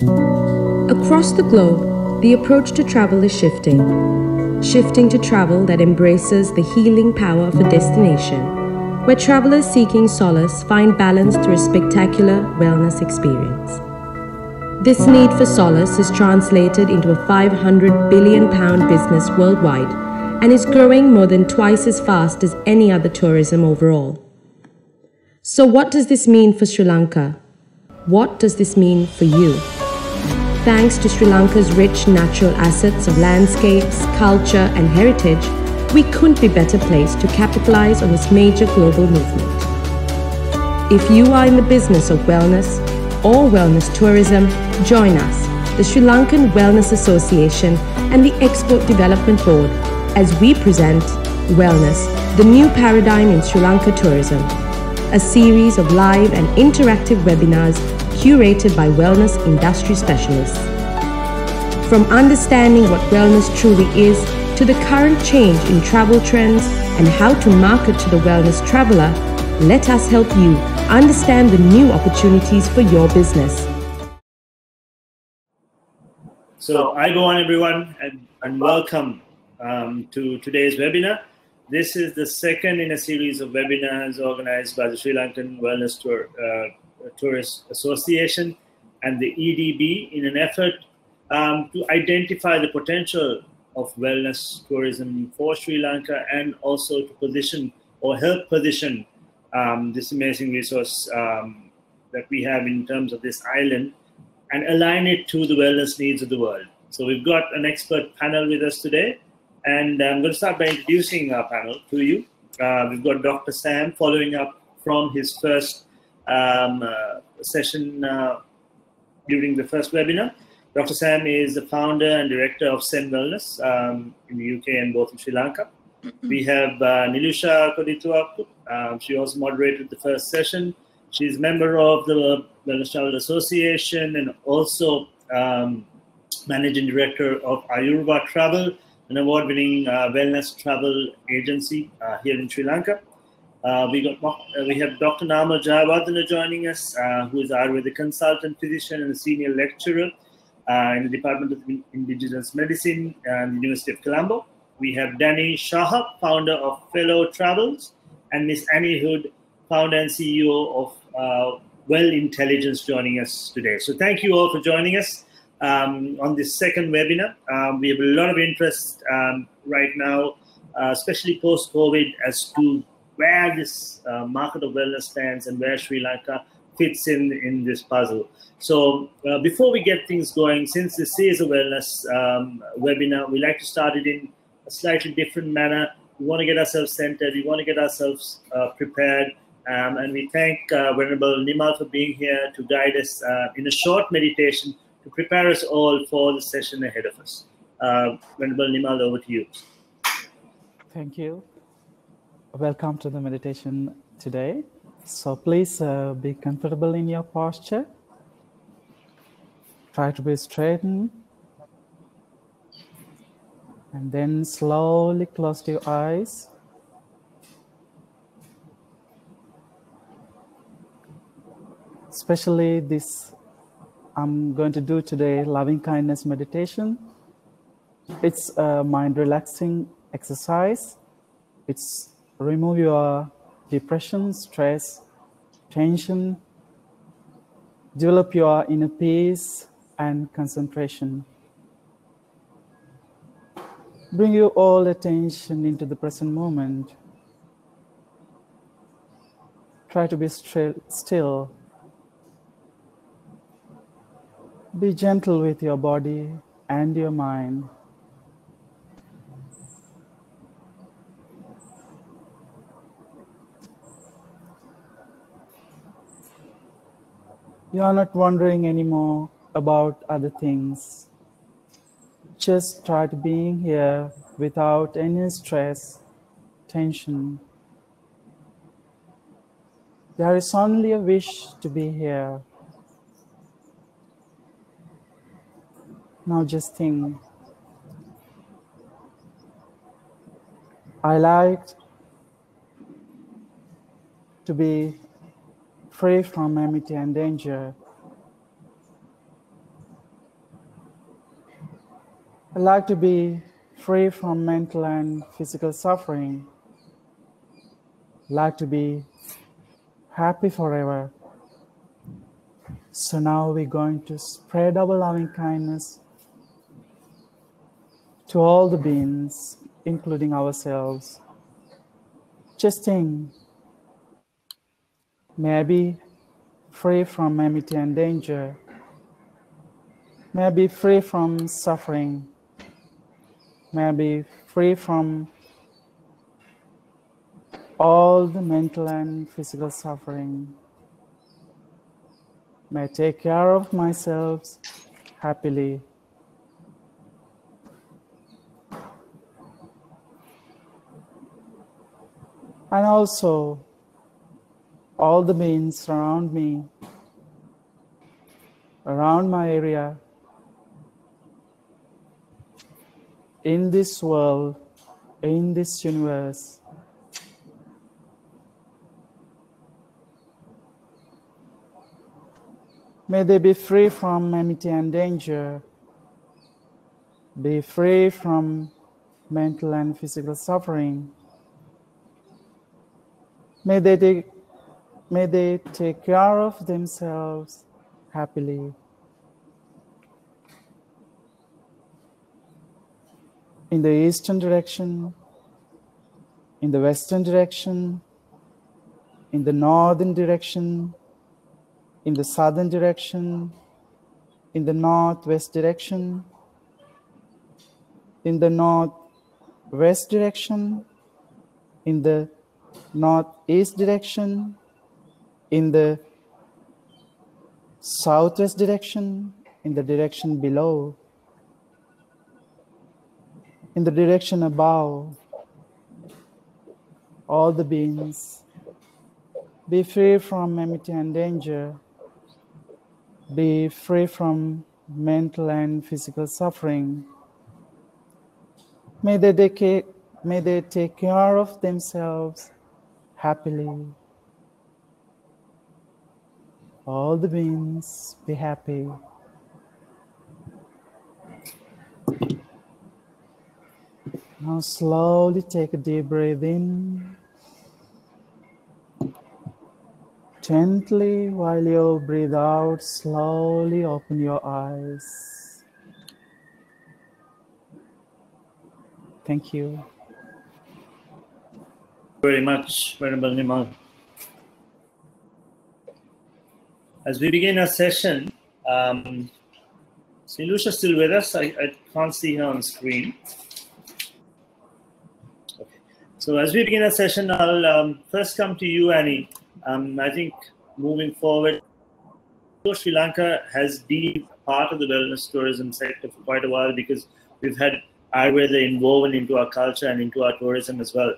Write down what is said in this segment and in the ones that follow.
Across the globe, the approach to travel is shifting. Shifting to travel that embraces the healing power of a destination, where travelers seeking solace find balance through a spectacular wellness experience. This need for solace is translated into a £500 billion business worldwide and is growing more than twice as fast as any other tourism overall. So what does this mean for Sri Lanka? What does this mean for you? Thanks to Sri Lanka's rich natural assets of landscapes, culture and heritage, we couldn't be better placed to capitalize on this major global movement. If you are in the business of wellness or wellness tourism, join us, the Sri Lankan Wellness Association and the Export Development Board, as we present Wellness, the New Paradigm in Sri Lanka Tourism, a series of live and interactive webinars curated by wellness industry specialists. From understanding what wellness truly is to the current change in travel trends and how to market to the wellness traveler, let us help you understand the new opportunities for your business. So, Aiboan everyone, and welcome to today's webinar. This is the second in a series of webinars organized by the Sri Lankan Wellness Tourist Association and the EDB in an effort to identify the potential of wellness tourism for Sri Lanka and also to position or help position this amazing resource that we have in terms of this island and align it to the wellness needs of the world. So we've got an expert panel with us today, and I'm going to start by introducing our panel to you. We've got Dr. Sam following up from his first session during the first webinar. Dr. Sam is the founder and director of Sen Wellness in the UK and both in Sri Lanka. We have Nilusha Kodituaku. She also moderated the first session. She's a member of the Wellness Travel Association and also managing director of Ayurva Travel, an award-winning wellness travel agency here in Sri Lanka. We have Dr. Namal Jayawardena joining us, who is Ayurveda consultant, physician, and a senior lecturer in the Department of Indigenous Medicine at the University of Colombo. We have Danny Shah, founder of Fellow Travels, and Miss Annie Hood, founder and CEO of Well Intelligence, joining us today. So thank you all for joining us on this second webinar. We have a lot of interest right now, especially post-COVID, as to where this market of wellness stands and where Sri Lanka fits in this puzzle. So before we get things going, since this is a wellness webinar, we like to start it in a slightly different manner. We want to get ourselves centered. We want to get ourselves prepared. And we thank Venerable Nimal for being here to guide us in a short meditation to prepare us all for the session ahead of us. Venerable Nimal, over to you. Thank you. Welcome to the meditation today. So please be comfortable in your posture. Try to be straightened. And then slowly close your eyes. Especially this, I'm going to do today loving kindness meditation. It's a mind relaxing exercise. It's remove your depression, stress, tension, develop your inner peace and concentration. Bring your all attention into the present moment. Try to be still. Be gentle with your body and your mind. You are not wondering anymore about other things. Just try to being here without any stress, tension. There is only a wish to be here. Now just think. I like to be free from enmity and danger. I'd like to be free from mental and physical suffering. I'd like to be happy forever. So now we're going to spread our loving kindness to all the beings, including ourselves. Just think, may I be free from enmity and danger. May I be free from suffering. May I be free from all the mental and physical suffering. May I take care of myself happily. And also, all the beings around me, around my area, in this world, in this universe. May they be free from enmity and danger, be free from mental and physical suffering. May they take care of themselves happily. In the eastern direction, in the western direction, in the northern direction, in the southern direction, in the northwest direction, in the northwest direction, in the northeast direction, in the southwest direction, in the direction below, in the direction above, all the beings, be free from enmity and danger, be free from mental and physical suffering. May they take care of themselves happily. All the beings, be happy. Now slowly take a deep breath in. Gently, while you breathe out, slowly open your eyes. Thank you. Very much, Venerable Nimal. As we begin our session, is Nilusha still with us? I can't see her on screen. Okay. So as we begin our session, I'll first come to you, Annie. I think moving forward, Sri Lanka has been part of the wellness tourism sector for quite a while because we've had Ayurveda woven into our culture and into our tourism as well.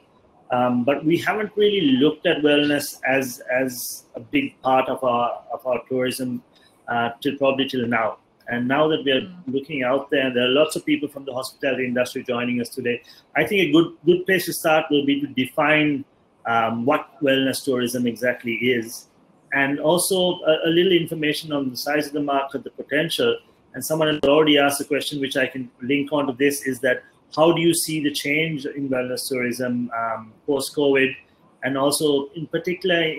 But we haven't really looked at wellness as a big part of our tourism till now. And now that we are looking out there, and there are lots of people from the hospitality industry joining us today, I think a good place to start will be to define what wellness tourism exactly is, and also a little information on the size of the market, the potential. And someone had already asked a question, which I can link onto this, is that how do you see the change in wellness tourism post-COVID, and also in particular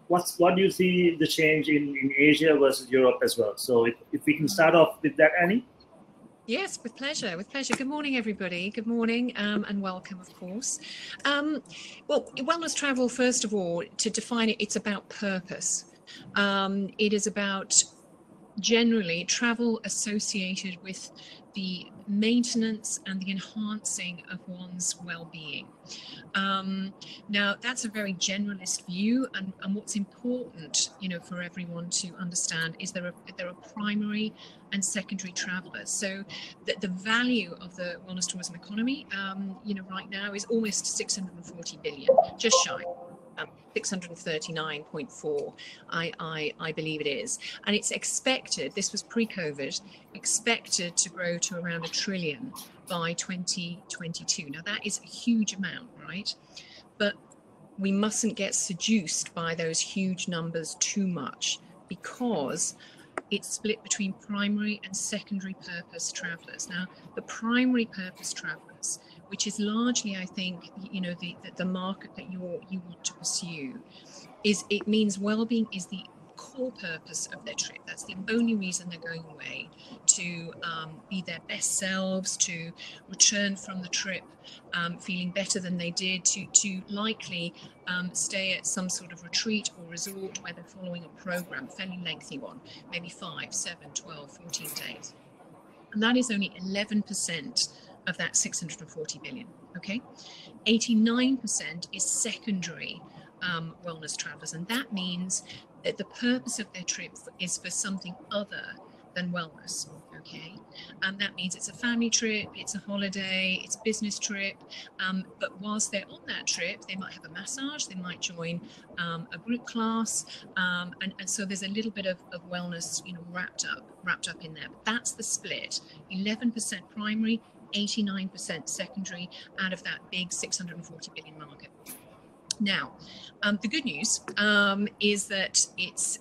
what do you see the change in Asia versus Europe as well? So if we can start off with that, Annie. Yes, with pleasure, with pleasure. Good morning, everybody. Good morning, and welcome, of course. Well, wellness travel, first of all, to define it, it's about purpose. It is about generally travel associated with the maintenance and the enhancing of one's well-being. Now, that's a very generalist view, and what's important, for everyone to understand is there are primary and secondary travelers. So the value of the wellness tourism economy, right now is almost 640 billion, just shy. 639.4, I believe it is. And it's expected, this was pre-COVID, expected to grow to around $1 trillion by 2022. Now that is a huge amount, right? But we mustn't get seduced by those huge numbers too much, because it's split between primary and secondary purpose travellers. Now, the primary purpose travellers, which is largely, I think, the market that you want to pursue, it means well-being is the core purpose of their trip. That's the only reason they're going away, to be their best selves, to return from the trip feeling better than they did, to likely stay at some sort of retreat or resort where they're following a program, fairly lengthy one, maybe 5, 7, 12, 14 days. And that is only 11% of that 640 billion, okay? 89% is secondary wellness travelers, and that means that the purpose of their trip is for something other than wellness, okay? That means it's a family trip, it's a holiday, it's a business trip, but whilst they're on that trip, they might have a massage, they might join a group class, and so there's a little bit of wellness, wrapped up in there. But that's the split: 11% primary, 89% secondary out of that big 640 billion market. Now, the good news is that it's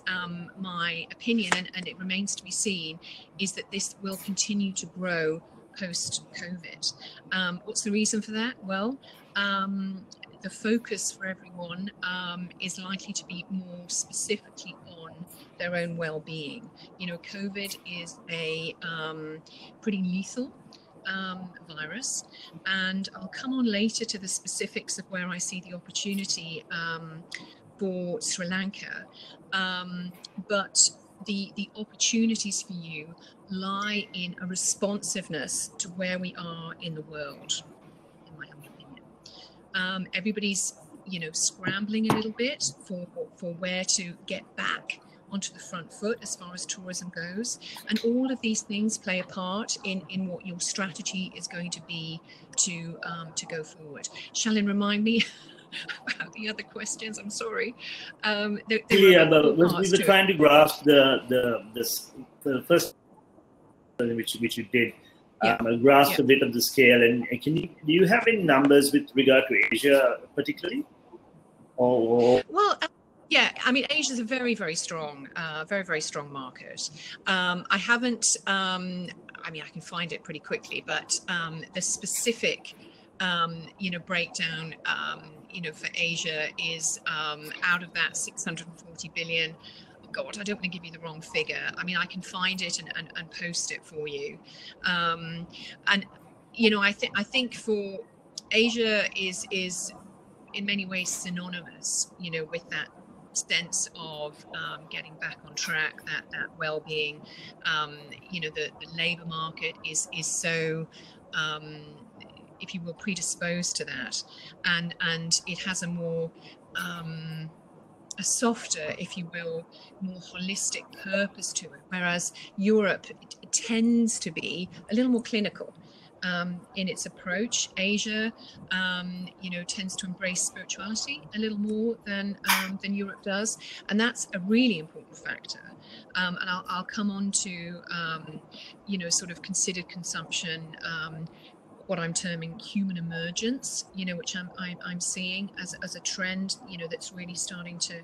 my opinion, and it remains to be seen, is that this will continue to grow post-COVID. What's the reason for that? Well, the focus for everyone is likely to be more specifically on their own well-being. COVID is a pretty lethal virus, and I'll come on later to the specifics of where I see the opportunity for Sri Lanka, but the opportunities for you lie in a responsiveness to where we are in the world, in my humble opinion. Everybody's scrambling a little bit for where to get back onto the front foot as far as tourism goes, and all of these things play a part in what your strategy is going to be to go forward. Shalin, remind me about the other questions. I'm sorry. We were trying to grasp the first which you did. Grasp a bit of the scale, and do you have any numbers with regard to Asia particularly? Well. Yeah, I mean, Asia is a very, very strong market. I haven't, I mean, I can find it pretty quickly, but the specific, breakdown, for Asia is out of that 640 billion. God, I don't want to give you the wrong figure. I mean, I can find it and post it for you. And, I think for Asia is in many ways synonymous, with that sense of getting back on track, that well-being. The labour market is so, if you will, predisposed to that, and it has a more a softer, if you will, more holistic purpose to it, whereas Europe it tends to be a little more clinical in its approach. Asia, tends to embrace spirituality a little more than Europe does, and that's a really important factor. And I'll come on to, sort of considered consumption, what I'm terming human emergence, which I'm seeing as a trend, that's really starting to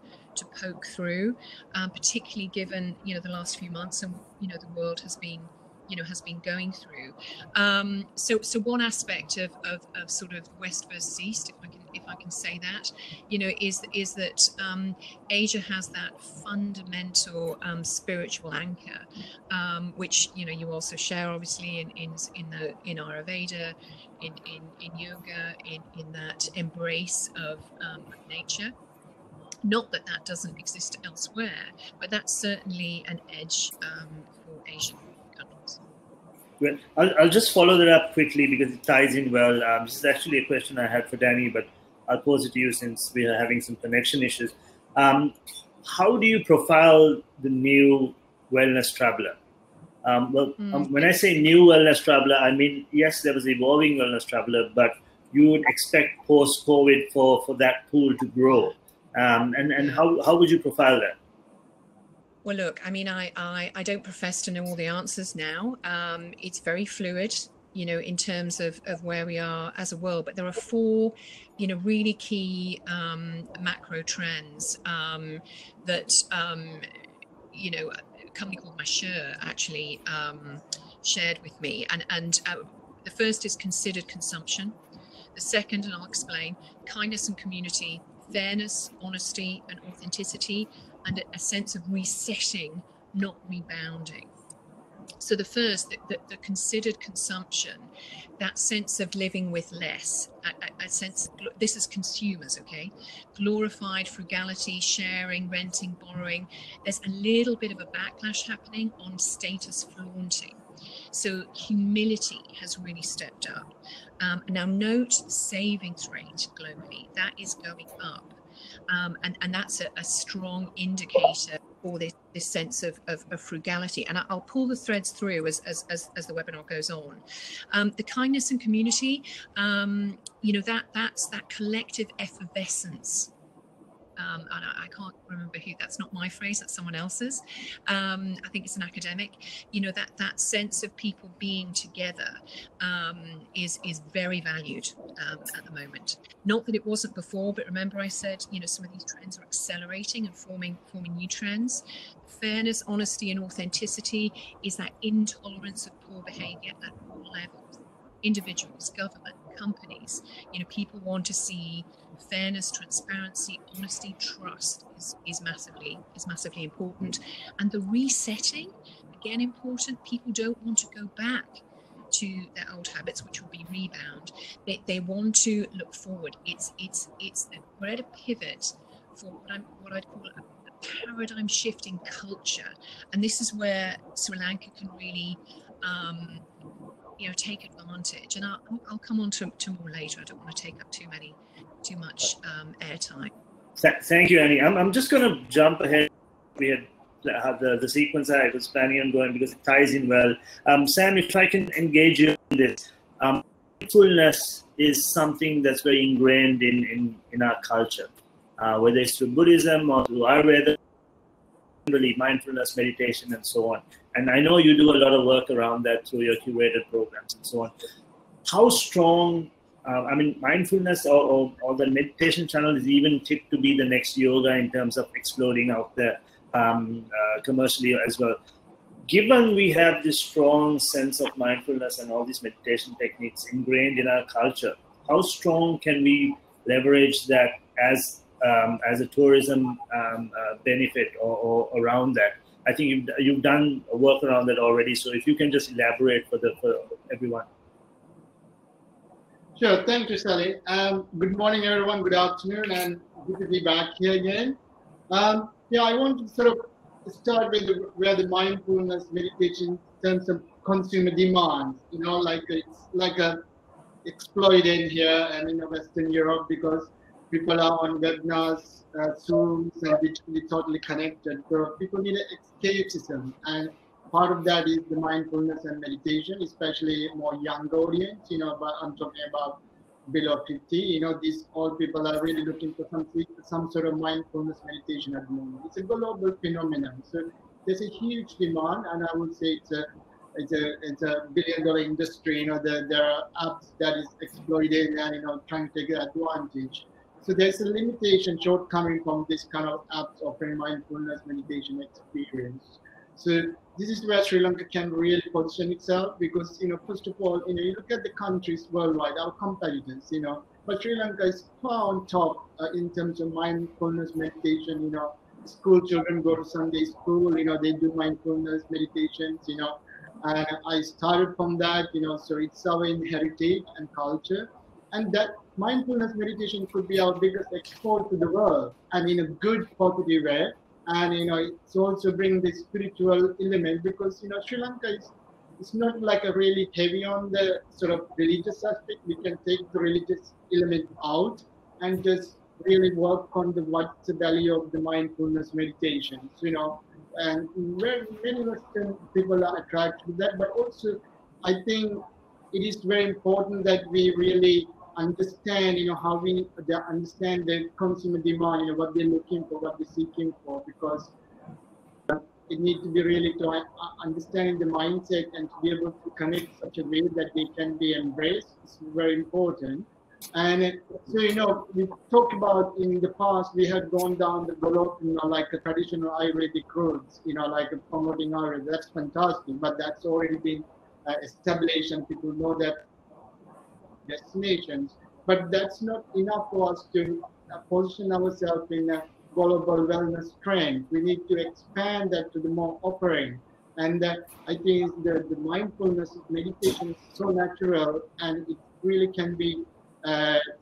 poke through, particularly given, the last few months and, the world has been going through. So one aspect of sort of West versus East, if I can say that, is that Asia has that fundamental spiritual anchor, which you also share obviously in Ayurveda, in yoga, in that embrace of nature. Not that doesn't exist elsewhere, but that's certainly an edge for Asian countries. Well, I'll just follow that up quickly because it ties in well. This is actually a question I had for Danny, but I'll pose it to you since we are having some connection issues. How do you profile the new wellness traveler? When I say new wellness traveler, I mean, yes, there was evolving wellness traveler, but you would expect post-COVID for that pool to grow. And how would you profile that? Well, look, I mean, I don't profess to know all the answers now. It's very fluid, in terms of where we are as a world. But there are 4, really key macro trends that, company called Masher actually shared with me, and the first is considered consumption. The second, and I'll explain, kindness and community, fairness, honesty and authenticity, and a sense of resetting, not rebounding. So the first, the considered consumption, that sense of living with less, a sense, this is consumers, okay? Glorified frugality, sharing, renting, borrowing. There's a little bit of a backlash happening on status flaunting. So humility has really stepped up. Now note savings rate globally, that is going up. And that's a strong indicator for this sense of frugality. And I'll pull the threads through as the webinar goes on. The kindness and community, you know, that's that collective effervescence. And I can't remember who, that's not my phrase, that's someone else's. I think it's an academic. You know, that sense of people being together is very valued at the moment. Not that it wasn't before, but remember I said, you know, some of these trends are accelerating and forming new trends. Fairness, honesty and authenticity is that intolerance of poor behavior at all levels. Individuals, government, companies, you know, people want to see fairness, transparency, honesty, trust is massively important. And the resetting, again, important. People don't want to go back to their old habits, which will be rebound. They want to look forward. We're at a pivot for what I'd call a paradigm shifting culture, and this is where Sri Lanka can really you know, take advantage. And I'll come on to more later. I don't want to take up too much airtime. Thank you, Annie. I'm just going to jump ahead. We had the sequence I was planning on going because it ties in well. Sam, if I can engage you in this, mindfulness is something that's very ingrained in our culture, whether it's through Buddhism or through Ayurveda, really mindfulness, meditation, and so on. And I know you do a lot of work around that through your curated programs and so on. How strong, I mean, mindfulness or the meditation channel is even tipped to be the next yoga in terms of exploding out there commercially as well. Given we have this strong sense of mindfulness and all these meditation techniques ingrained in our culture, how strong can we leverage that as a tourism benefit or around that? I think you've done work around that already. So if you can just elaborate for everyone. Sure, thank you, Sally. Good morning, everyone. Good afternoon, and good to be back here again. Yeah, I want to sort of start with where the mindfulness meditation in terms of consumer demands. You know, like it's like a exploited here and in Western Europe because people are on webinars, Zooms, and digitally totally connected. So people need an escapism, and part of that is the mindfulness and meditation, especially more young audience. You know, but I'm talking about below 50. You know, these old people are really looking for some sort of mindfulness meditation at the moment. It's a global phenomenon. So there's a huge demand, and I would say it's a billion-dollar industry. You know, there are apps that is exploiting and, you know, trying to take advantage. So there's a limitation, shortcoming from this kind of apps offering mindfulness meditation experience. So this is where Sri Lanka can really position itself because, you know, first of all, you know, you look at the countries worldwide, our competitors, you know, but Sri Lanka is far on top in terms of mindfulness meditation. You know, school children go to Sunday school, you know, they do mindfulness meditations, you know, and I started from that, you know, so it's our heritage and culture. And that mindfulness meditation could be our biggest export to the world, and in a good, positive way. And, you know, it's also bring the spiritual element because, you know, Sri Lanka is not like a really heavy on the sort of religious aspect. We can take the religious element out and just really work on what's the value of the mindfulness meditation, you know, and many Western people are attracted to that. But also, I think it is very important that we really understand, you know, how we understand the consumer demand, you know, what they're looking for, what they're seeking for, because it needs to be really to understanding the mindset and to be able to connect such a way that they can be embraced. It's very important. And so, we talked about in the past, we had gone down the road, like a traditional Ayurvedic routes, like promoting Ayurveda. That's fantastic, but that's already been established and people know that destinations. But that's not enough for us to position ourselves in a global wellness trend. We need to expand that to the more offering. And I think the mindfulness meditation is so natural, and it really can be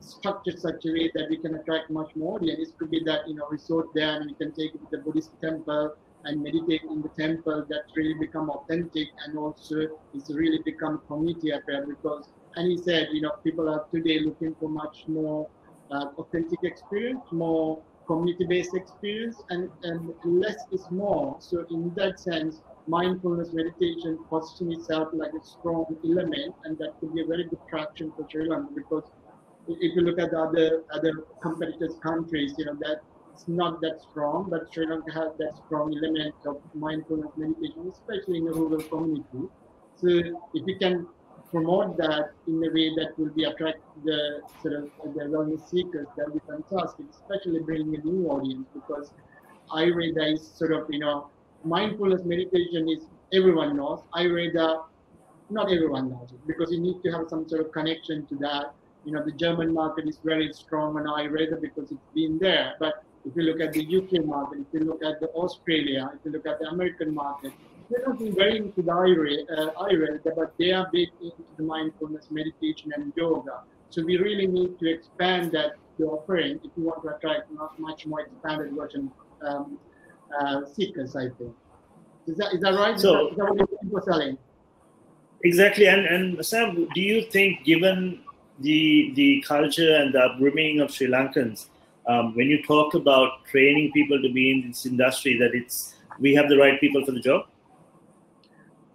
structured such a way that we can attract much more audience. It could be that resort there and we can take it to the Buddhist temple and meditate in the temple. That really become authentic, and also it's really become community affair. Because, and he said, people are today looking for much more authentic experience, more community-based experience, and less is more. So in that sense, mindfulness meditation position itself like a strong element, and that could be a very good traction for Sri Lanka. Because if you look at the other competitors countries, that it's not that strong, but Sri Lanka has that strong element of mindfulness meditation, especially in the rural community. So if we can promote that in a way that will be attract the sort of the wellness seekers, that would be fantastic, especially bringing a new audience. Because Ayurveda is sort of, mindfulness meditation is everyone knows. Ayurveda, not everyone knows it, because you need to have some sort of connection to that. The German market is very strong on Ayurveda because it's been there. But if you look at the UK market, if you look at the Australia, if you look at the American market, they're not very into the Ayurveda, but they are big into the mindfulness meditation and yoga. So we really need to expand that the offering if you want to attract much more expanded version seekers, I think. Is that right? So, is that what you're selling? Exactly. And Sam, do you think, given the culture and the upbringing of Sri Lankans, when you talk about training people to be in this industry, that we have the right people for the job?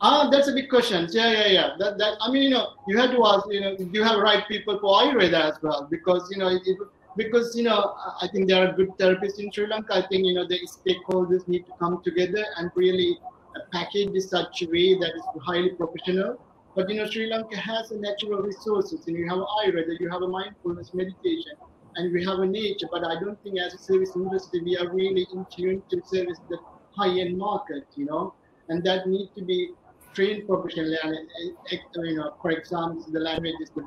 That's a big question. Yeah. That I mean, you have to ask, do you have right people for Ayurveda as well? Because I think there are good therapists in Sri Lanka. I think the stakeholders need to come together and really package in such a way that is highly professional. But Sri Lanka has a natural resources. You have Ayurveda, you have a mindfulness meditation, and we have a nature. But I don't think as a service industry we are really in tune to service the high-end market. And that needs to be trained professionally. And for example, the language is the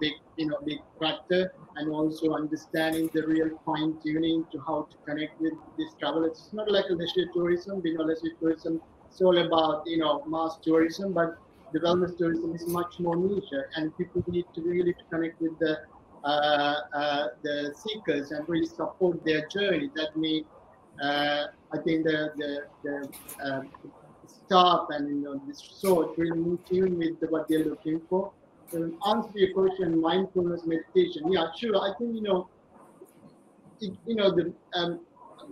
big factor, and also understanding the real fine tuning to how to connect with this travel. It's not like a leisure tourism. leisure tourism is all about mass tourism, but the wellness tourism is much more niche, and people need to really connect with the seekers and really support their journey. That means I think the staff and this resort really in tune with what they're looking for. So answer your question, mindfulness meditation. Yeah, sure. I think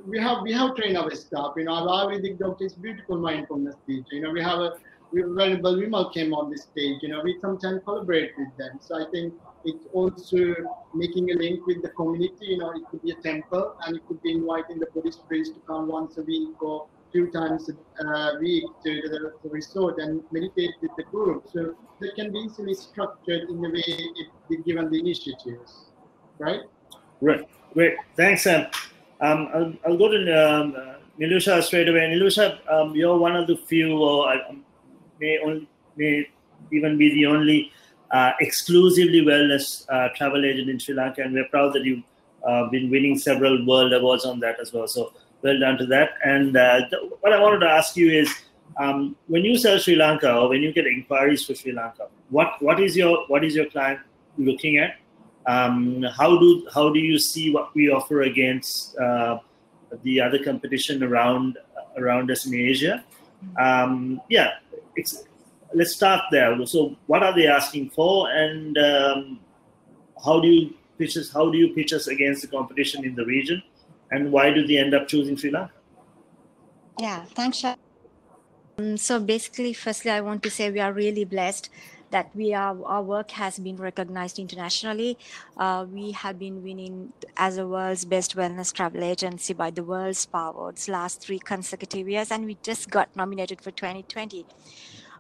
we have trained our staff. Our Ayurvedic doctor is beautiful mindfulness teacher. When Balvimal came on this stage, we sometimes collaborate with them. So I think it's also making a link with the community. It could be a temple, and it could be inviting the Buddhist priest to come once a week or 2 times a week to the resort and meditate with the group. So that can be easily structured in a way if given the initiatives, right? Right. Great. Thanks, Sam. I'll go to Nilusha straight away. Nilusha, you're one of the few, or may even be the only exclusively wellness travel agent in Sri Lanka, and we're proud that you've been winning several world awards on that as well. So well done to that. And what I wanted to ask you is, when you sell Sri Lanka, or when you get inquiries for Sri Lanka, what is your client looking at? How do you see what we offer against the other competition around us in Asia? Let's start there. So what are they asking for, and how do you pitch us against the competition in the region, and why do they end up choosing Sri Lanka? Yeah, thanks, Shah. So basically, firstly, I want to say we are really blessed that our work has been recognized internationally. We have been winning as the world's best wellness travel agency by the World's Spa Awards last 3 consecutive years, and we just got nominated for 2020.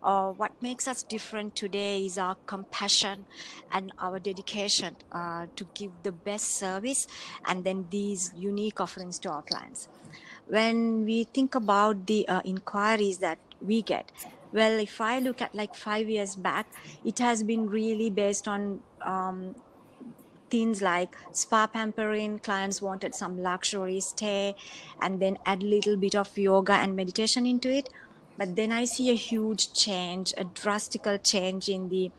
What makes us different today is our compassion and our dedication to give the best service and then these unique offerings to our clients. When we think about the inquiries that we get, well, if I look at like 5 years back, it has been really based on things like spa pampering. Clients wanted some luxury stay and then add a little bit of yoga and meditation into it. But then I see a huge change, a drastical change in the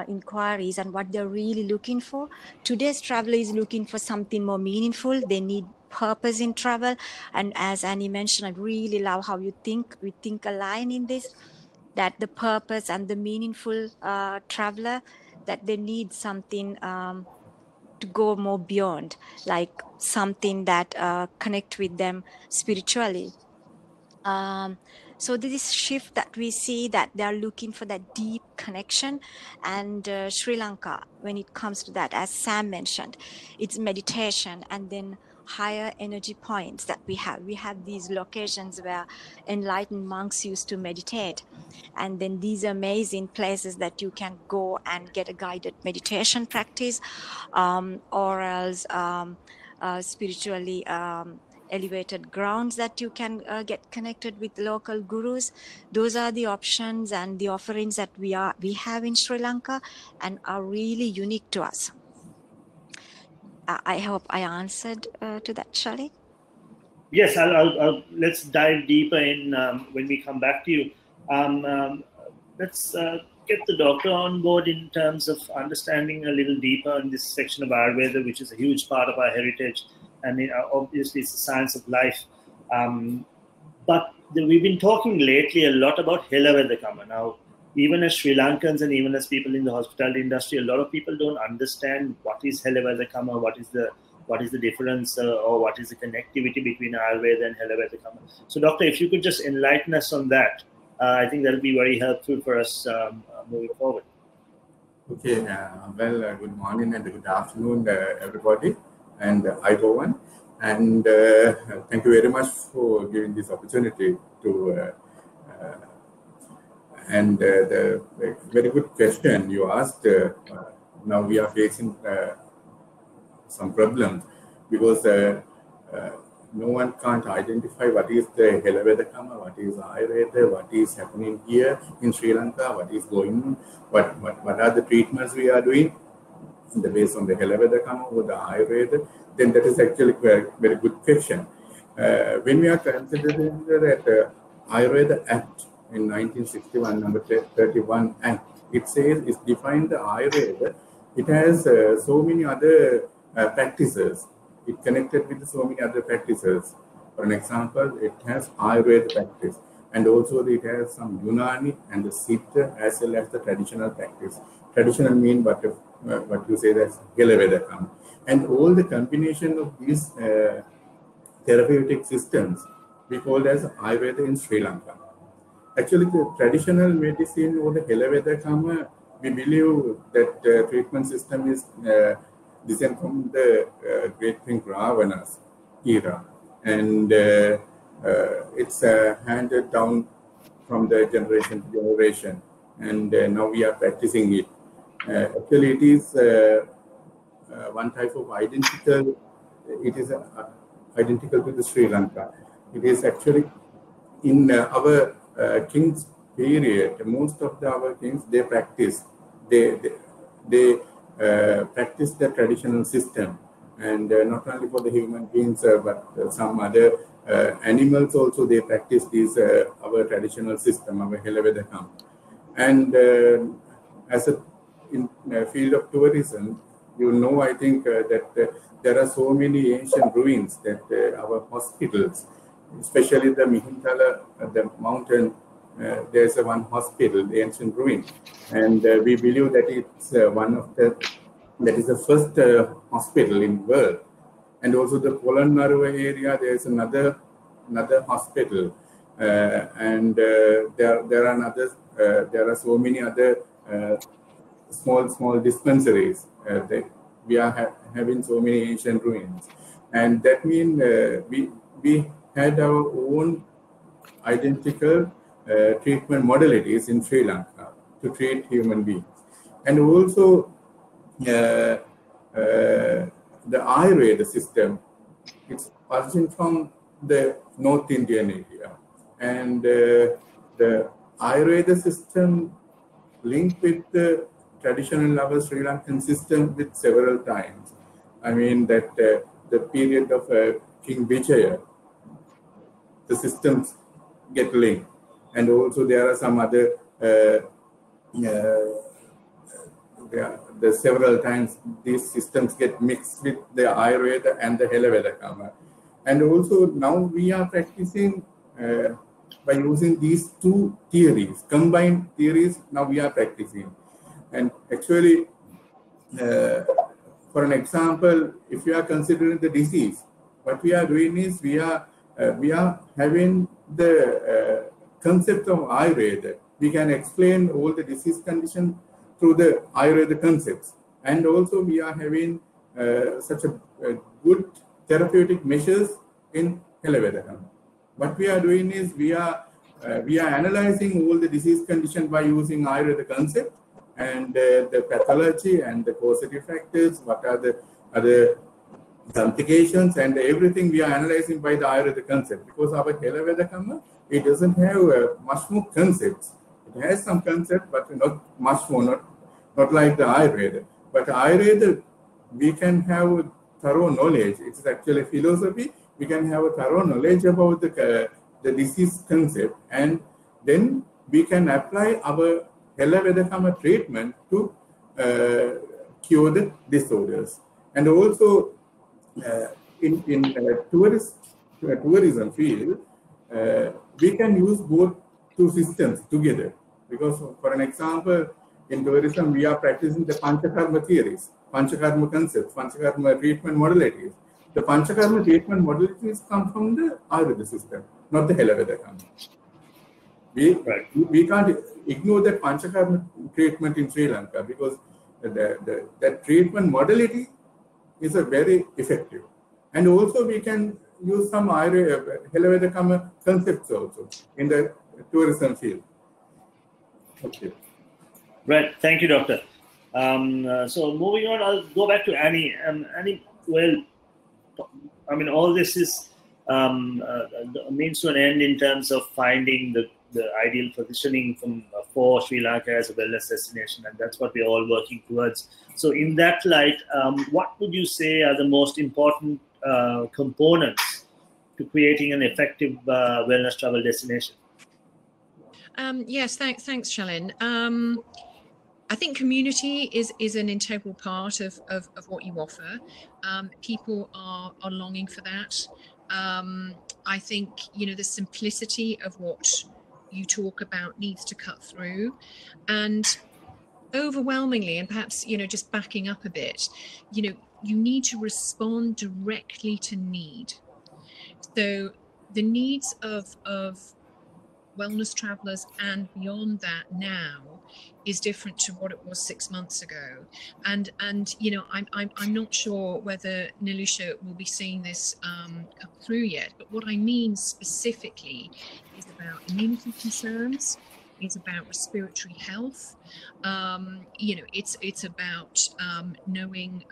inquiries and what they're really looking for. Today's traveler is looking for something more meaningful. They need purpose in travel. And as Annie mentioned, I really love how you think, we think align in this, that the purpose and the meaningful traveler, that they need something to go more beyond, like something that connect with them spiritually. So this shift that we see, that they are looking for that deep connection. And Sri Lanka, when it comes to that, as Sam mentioned, it's meditation and then higher energy points that we have these locations where enlightened monks used to meditate, and then these amazing places that you can go and get a guided meditation practice, or else spiritually elevated grounds that you can get connected with local gurus. Those are the options and the offerings that we have in Sri Lanka and are really unique to us. I hope I answered to that, Shali. Yes, let's dive deeper in when we come back to you. Let's get the doctor on board in terms of understanding a little deeper in this section of Ayurveda, which is a huge part of our heritage. And obviously, it's the science of life. But we've been talking lately a lot about Helavedakama. Now, even as Sri Lankans and even as people in the hospitality industry, a lot of people don't understand what is Helavedakama, what is the difference, or what is the connectivity between Ayurveda and Helavedakama. So, doctor, if you could just enlighten us on that, I think that'll be very helpful for us moving forward. Okay, well, good morning and good afternoon, everybody, and hi, Rowan. And thank you very much for giving this opportunity to. And the very good question you asked. Now we are facing some problems because no one can't identify what is the Helavedakama, what is Ayurveda, what is happening here in Sri Lanka, what is going on, what are the treatments we are doing based on the Helavedakama or the Ayurveda. Then that is actually a very good question. When we are considering that Ayurveda Act in 1961, number 31 Act, it says, it defined the Ayurveda. It has so many other practices. It connected with so many other practices. For an example, it has Ayurveda practice, and also it has some Unani and the Siddha as well as the traditional practice. Traditional mean what you say, that's Helavedakama. And all the combination of these therapeutic systems we call as Ayurveda in Sri Lanka. Actually, the traditional medicine or the Helavedakama, we believe that treatment system is descent from the great king Ravana's era, and it's handed down from the generation to generation, and now we are practicing it. Actually, it is one type of identical. It is identical to the Sri Lanka. It is actually in our king's period. Most of our kings, they practice. They practice the traditional system, and not only for the human beings, but some other animals also, they practice this our traditional system, our Helavedakam. And as a in field of tourism, you know, I think that there are so many ancient ruins that our hospitals, especially the Mihintala, the mountain, there's one hospital, the ancient ruin, and we believe that it's one of that is the first hospital in the world. And also the Polonnaruwa area, there's another hospital, and there are so many other small dispensaries. We are having so many ancient ruins, and that means we had our own identical treatment modalities in Sri Lanka to treat human beings. And also the Ayurveda system, it's origin from the North Indian area. And the Ayurveda system linked with the traditional our Sri Lankan system with several times. I mean that the period of King Vijaya, the systems get linked. And also there are some other, the several times these systems get mixed with the Ayurveda and the Helavedakama. And also now we are practicing by using these two theories, combined theories, now we are practicing. And actually, for an example, if you are considering the disease, what we are doing is we are having the concept of Ayurveda. We can explain all the disease condition through the Ayurveda concepts. And also we are having such a good therapeutic measures in Helavedakam. What we are doing is we are analyzing all the disease condition by using Ayurveda concept and the pathology and the causative factors, what are the other complications and everything we are analyzing by the Ayurveda concept. Because our Helavedakama, it doesn't have much more concepts. It has some concept, but not much more, not like the Ayurveda. But Ayurveda, we can have thorough knowledge. It's actually philosophy. We can have a thorough knowledge about the disease concept, and then we can apply our Helavedakama treatment to cure the disorders. And also in tourism field, we can use both two systems together. Because for an example, in tourism, we are practicing the Panchakarma theories, Panchakarma concepts, Panchakarma treatment modalities. The Panchakarma treatment modalities come from the Ayurveda system, not the Helavedakama. We can't ignore that Panchakarma treatment in Sri Lanka because that treatment modality is a very effective. And also we can use some Helavedakama concepts also in the tourism field. Okay. Right. Thank you, Doctor. So moving on, I'll go back to Annie. Annie, well, I mean, all this is means to an end in terms of finding the ideal positioning for Sri Lanka as a wellness destination, and that's what we're all working towards. So in that light, what would you say are the most important components to creating an effective wellness travel destination? Yes, thanks, Shalin. I think community is an integral part of what you offer. People are longing for that. I think, the simplicity of what you talk about needs to cut through, and overwhelmingly, and perhaps, just backing up a bit, you need to respond directly to need. So the needs of wellness travelers and beyond that now is different to what it was 6 months ago, and I'm not sure whether Nilusha will be seeing this come through yet, but what I mean specifically is about immunity concerns, is about respiratory health, it's about knowing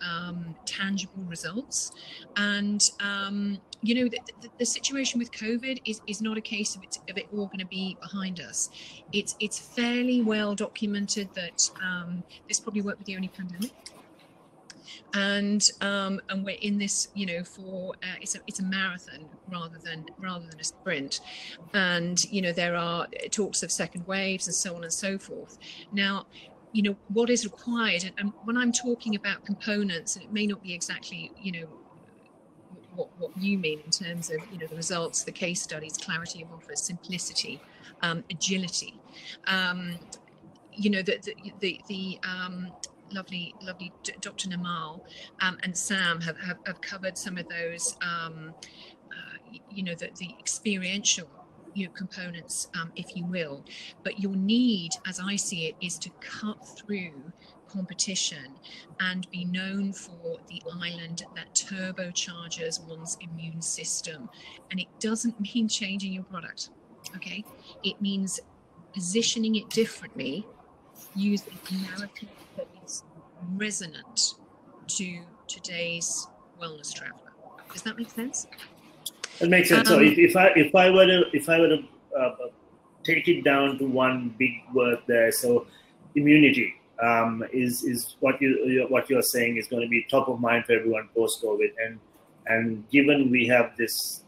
tangible results, and the situation with COVID is not a case of it all going to be behind us. It's fairly well documented that this probably won't be the only pandemic, and we're in this, for it's a marathon rather than a sprint, and there are talks of second waves and so on and so forth. Now, what is required, and when I'm talking about components, and it may not be exactly what you mean in terms of the results, the case studies, clarity of offer, simplicity, agility, the lovely Dr. Namal and Sam have covered some of those, the experiential components, if you will. But your need, as I see it, is to cut through competition and be known for the island that turbocharges one's immune system. And it doesn't mean changing your product. Okay, it means positioning it differently, using a narrative that is resonant to today's wellness traveler. Does that make sense? It makes sense. So if I were to take it down to one big word there, so immunity is what you're saying is going to be top of mind for everyone post COVID, and given we have this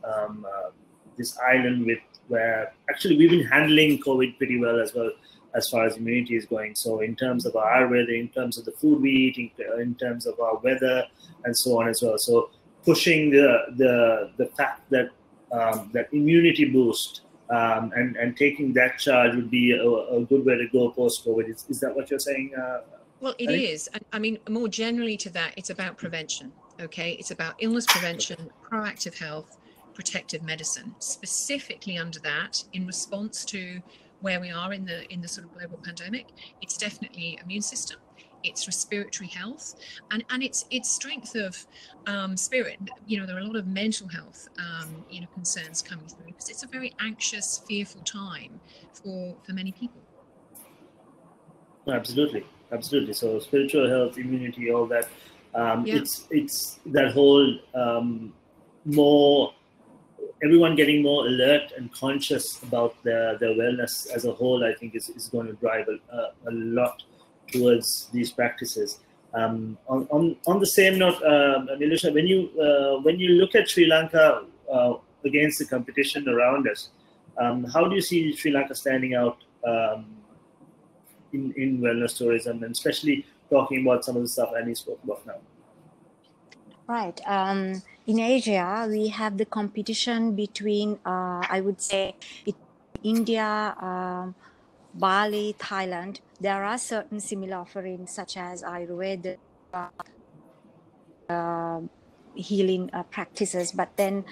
this island where actually we've been handling COVID pretty well as far as immunity is going. So in terms of our weather, in terms of the food we eat, in terms of our weather, and so on as well. So pushing the fact that that immunity boost and taking that charge would be a good way to go post-COVID. Is that what you're saying? Well, it is. I mean, more generally to that, it's about prevention. Okay, it's about illness prevention, proactive health, protective medicine. Specifically under that, in response to where we are in the sort of global pandemic, it's definitely immune system, it's respiratory health, and it's strength of spirit. You know, there are a lot of mental health concerns coming through because it's a very anxious, fearful time for many people. Absolutely. So spiritual health, immunity, all that. It's that whole more everyone getting more alert and conscious about their wellness as a whole. I think is going to drive a lot towards these practices. On the same note, Nilusha, when you look at Sri Lanka against the competition around us, how do you see Sri Lanka standing out in wellness tourism, and especially talking about some of the stuff Annie spoke about now? Right. In Asia, we have the competition between, I would say, India, Bali, Thailand. There are certain similar offerings such as Ayurveda, healing practices, but then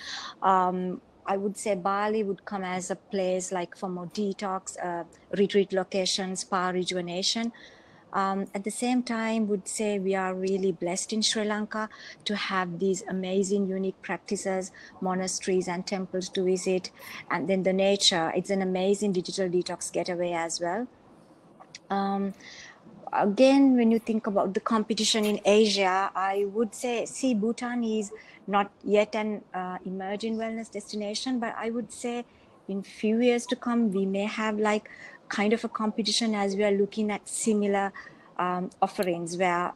I would say Bali would come as a place like for more detox, retreat locations, spa rejuvenation. At the same time, would say we are really blessed in Sri Lanka to have these amazing, unique practices, monasteries and temples to visit. And then the nature, it's an amazing digital detox getaway as well. Again, when you think about the competition in Asia, I would say, Bhutan is not yet an emerging wellness destination, but I would say in few years to come, we may have like kind of a competition as we are looking at similar offerings where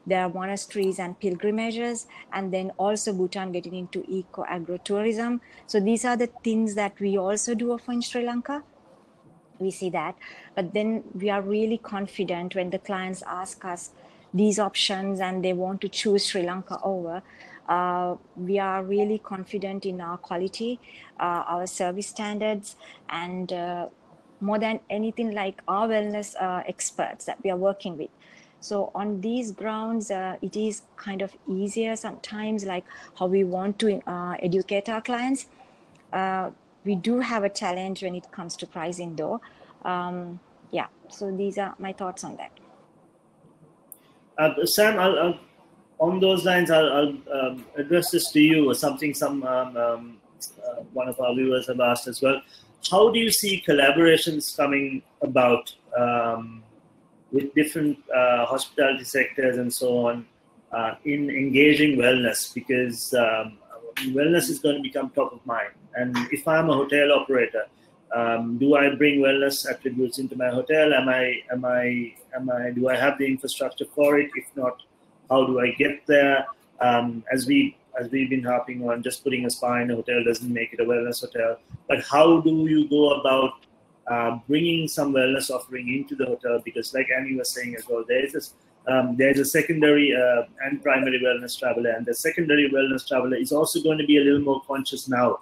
there are monasteries and pilgrimages, and then also Bhutan getting into eco-agro-tourism. So these are the things that we also do offer in Sri Lanka. We see that, but then we are really confident when the clients ask us these options and they want to choose Sri Lanka over. We are really confident in our quality, our service standards, and more than anything, like our wellness experts that we are working with. So on these grounds, it is kind of easier sometimes, like how we want to educate our clients. We do have a challenge when it comes to pricing though. Yeah, so these are my thoughts on that. Sam, I'll on those lines, I'll address this to you, or something one of our viewers have asked as well. How do you see collaborations coming about with different hospitality sectors and so on in engaging wellness? Because wellness is going to become top of mind. And if I'm a hotel operator, do I bring wellness attributes into my hotel? Do I have the infrastructure for it? If not, how do I get there? As we've been harping on, just putting a spa in a hotel doesn't make it a wellness hotel. But how do you go about bringing some wellness offering into the hotel? Because like Annie was saying as well, there's a secondary and primary wellness traveler, and the secondary wellness traveler is also going to be a little more conscious now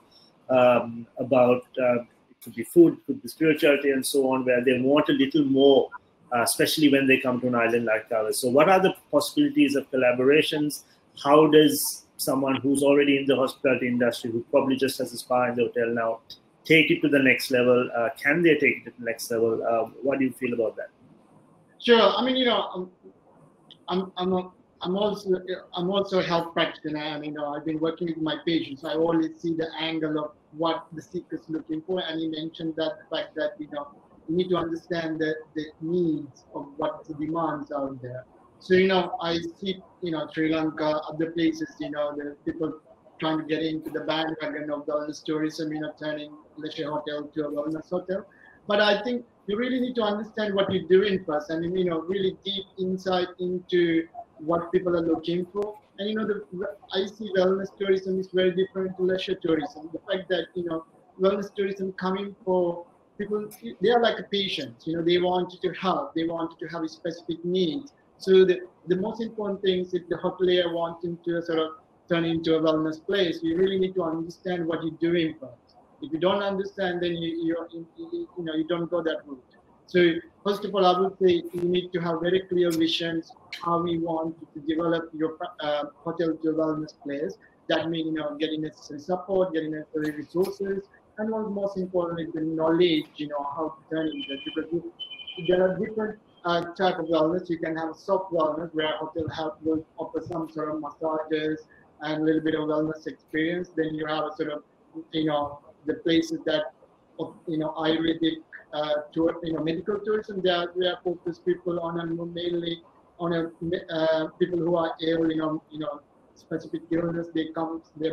about it could be food, it could be spirituality, and so on, where they want a little more, especially when they come to an island like ours. So what are the possibilities of collaborations? How does someone who's already in the hospitality industry, who probably just has a spa in the hotel now, take it to the next level? Can they take it to the next level? What do you feel about that? Sure. I mean, I'm I'm also a health practitioner, and I've been working with my patients. I always see the angle of what the seeker is looking for, and you mentioned that the fact that you need to understand the needs of what the demands out there. So I see Sri Lanka, other places, the people trying to get into the bandwagon of wellness tourism, turning leisure hotel to a wellness hotel. But I think you really need to understand what you're doing first, and really deep insight into what people are looking for. And I see wellness tourism is very different to leisure tourism. The fact that wellness tourism coming for people, they are like a patient. They want you to help. They want you to have a specific needs. So the most important thing is if the hotelier wanting to sort of turn into a wellness place, you really need to understand what you're doing first. If you don't understand, then you don't go that route. So first of all, I would say you need to have very clear visions how we want to develop your hotel to a wellness place. That means getting necessary support, getting necessary resources, and most importantly, the knowledge, how to turn into it. Because there are different type of wellness. You can have soft wellness where hotel will offer some sort of massages and a little bit of wellness experience. Then you have a sort of the places that Ayurvedic tour, medical tourism. They are focused people on mainly on people who are ill, specific illness. They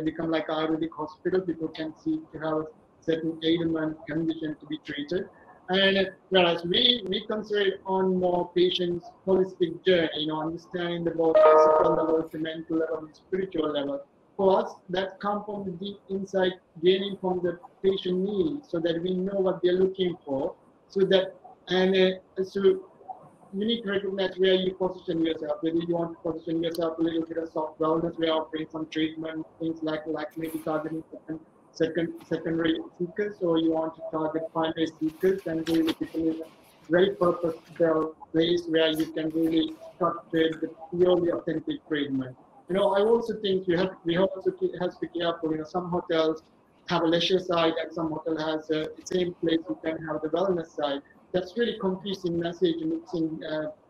become like Ayurvedic hospital. People can seek to have a certain ailment condition to be treated. And whereas we concentrate on more patients' holistic journey, understanding the both physical level, the mental level, and spiritual level. For us, that comes from the deep insight gaining from the patient needs, so that we know what they're looking for. So you need to recognize where you position yourself. Whether you want to position yourself a little bit of soft wellness, where offering some treatment, things like maybe targeting secondary seekers, or you want to target primary seekers, and really people in a very purpose-built place where you can really structure the purely authentic treatment. I also think we also have to be careful. Some hotels have a leisure side, and some hotel has the same place you can have the wellness side. That's really confusing message, mixing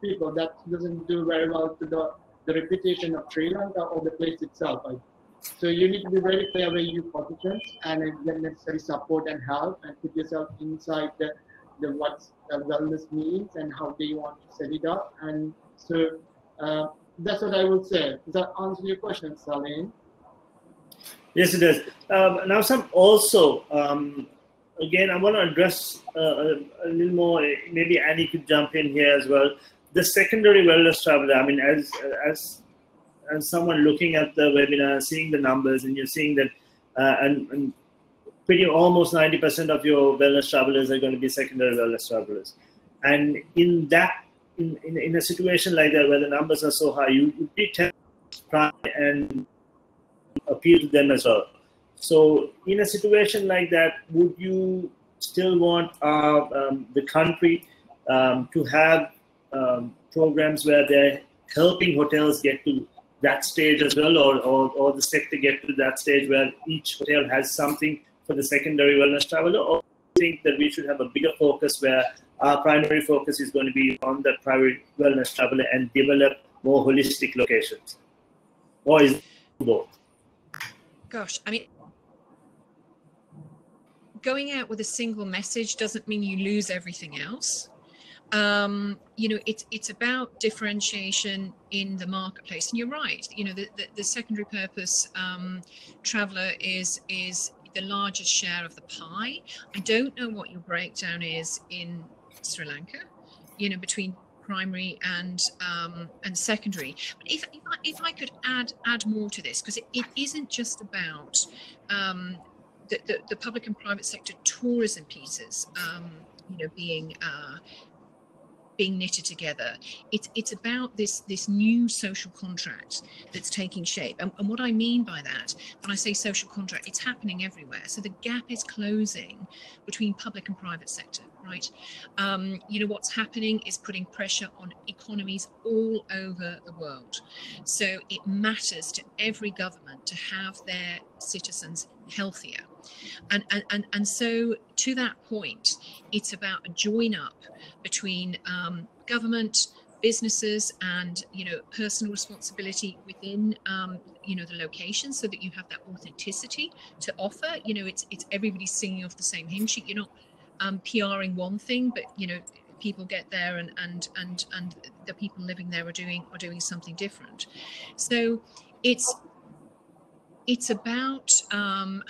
people. That doesn't do very well to the reputation of Sri Lanka or the place itself. So you need to be very clear where you position and get necessary support and help, and put yourself inside the what wellness means and how they want to set it up. And so that's what I would say. Does that answer your question, Salim? Yes, it does. Now, also, again, I want to address a little more. Maybe Annie could jump in here as well. The secondary wellness traveler. I mean, as someone looking at the webinar, seeing the numbers, and you're seeing that, and pretty almost 90% of your wellness travelers are going to be secondary wellness travelers. And in a situation like that, where the numbers are so high, you tend to try and appeal to them as well. So in a situation like that, would you still want the country to have programs where they're helping hotels get to that stage as well, or the sector get to that stage where each hotel has something for the secondary wellness traveler? Or do you think that we should have a bigger focus where our primary focus is going to be on that primary wellness traveler and develop more holistic locations? Or is it both? Gosh, I mean, going out with a single message doesn't mean you lose everything else. It's about differentiation in the marketplace, and you're right. The secondary purpose traveler is the largest share of the pie. I don't know what your breakdown is in Sri Lanka, between primary and secondary. But if I could add more to this, because it isn't just about the public and private sector tourism pieces, being knitted together. It's about this new social contract that's taking shape. And what I mean by that, when I say social contract, it's happening everywhere. So the gap is closing between public and private sector, right? What's happening is putting pressure on economies all over the world. So it matters to every government to have their citizens healthier. And so to that point, it's about a join up between government, businesses and, personal responsibility within, the location, so that you have that authenticity to offer. It's everybody singing off the same hymn sheet. You're not PRing one thing, but people get there and the people living there are doing something different. So it's about I'll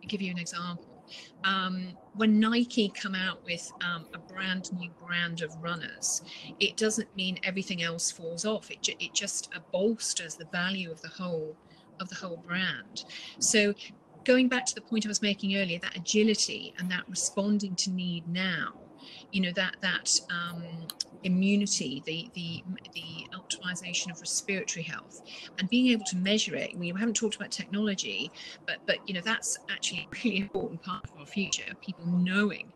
give you an example. When Nike come out with a brand new brand of runners, it doesn't mean everything else falls off. It just bolsters the value of the whole brand. So going back to the point I was making earlier, that agility and that responding to need now, that immunity, the optimization of respiratory health, and being able to measure it. We haven't talked about technology, but that's actually a really important part of our future. People knowing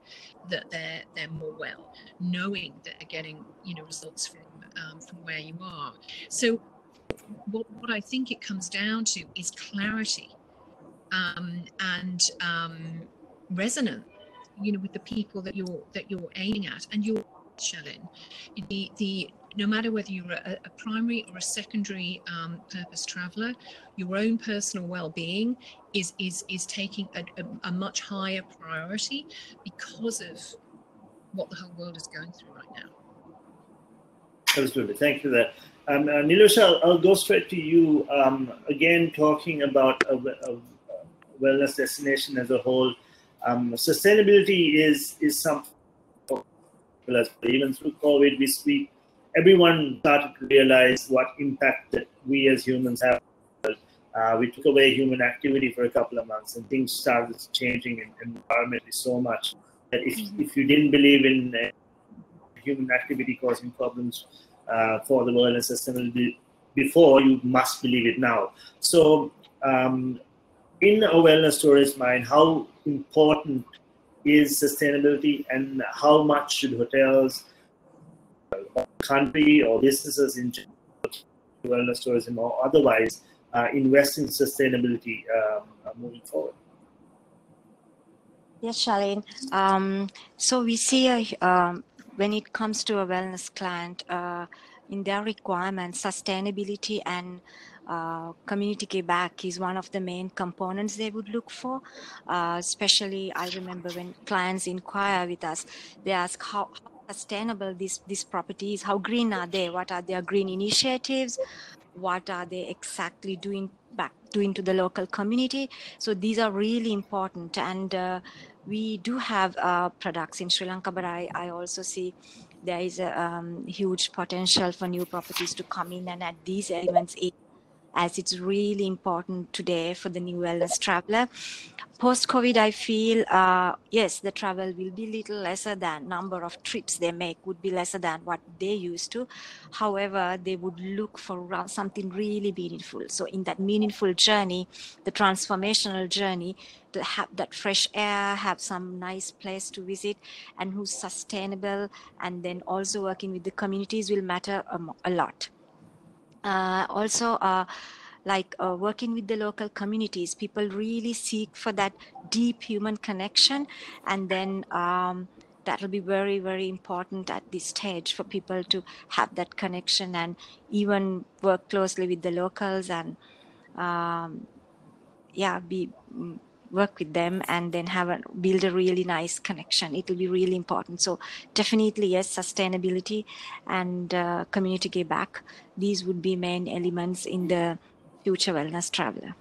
that they're more well, knowing that they're getting results from where you are. So what I think it comes down to is clarity and resonance, with the people that you're aiming at. And you're, Shalin, the no matter whether you're a primary or a secondary purpose traveller, your own personal well-being is taking a much higher priority because of what the whole world is going through right now. Absolutely, thank you for that. Nilusha, I'll go straight to you. Again, talking about a wellness destination as a whole. Sustainability is something, even through COVID, everyone started to realize what impact that we as humans have. We took away human activity for a couple of months, and things started changing environmentally so much that if you didn't believe in human activity causing problems for the world and sustainability before, you must believe it now. So in a wellness tourist mind, how important is sustainability, and how much should hotels, country, or businesses in general, wellness tourism or otherwise, invest in sustainability moving forward? Yes, Shalin. So we see when it comes to a wellness client, in their requirements, sustainability and community give back is one of the main components they would look for. Especially, I remember when clients inquire with us, they ask how sustainable this property is, how green are they, what are their green initiatives, what are they exactly doing to the local community. So these are really important, and we do have products in Sri Lanka, but I also see there is a huge potential for new properties to come in and add these elements in, as it's really important today for the new wellness traveler. Post-COVID, I feel, yes, the travel will be little lesser than number of trips they make would be lesser than what they used to. However, they would look for something really meaningful. So in that meaningful journey, the transformational journey, to have that fresh air, have some nice place to visit, and who's sustainable, and then also working with the communities will matter a lot. Working with the local communities, people really seek for that deep human connection, and then that will be very, very important at this stage for people to have that connection and even work closely with the locals and work with them, and then build a really nice connection. It will be really important. So definitely, yes, sustainability and community give back. These would be main elements in the future wellness traveler.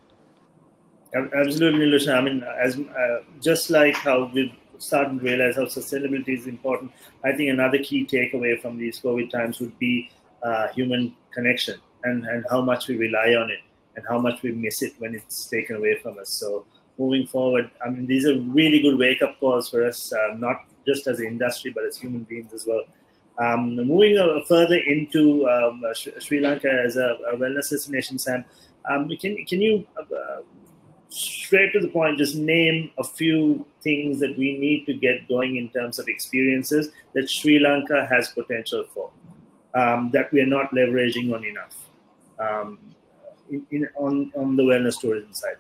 Absolutely, Nilusha. I mean, as just like how we've started to realize how sustainability is important, I think another key takeaway from these COVID times would be human connection and how much we rely on it and how much we miss it when it's taken away from us. So moving forward, I mean, these are really good wake-up calls for us, not just as an industry, but as human beings as well. Moving further into Sri Lanka as a wellness destination, Sam, can you straight to the point, just name a few things that we need to get going in terms of experiences that Sri Lanka has potential for, that we are not leveraging on enough on the wellness tourism side?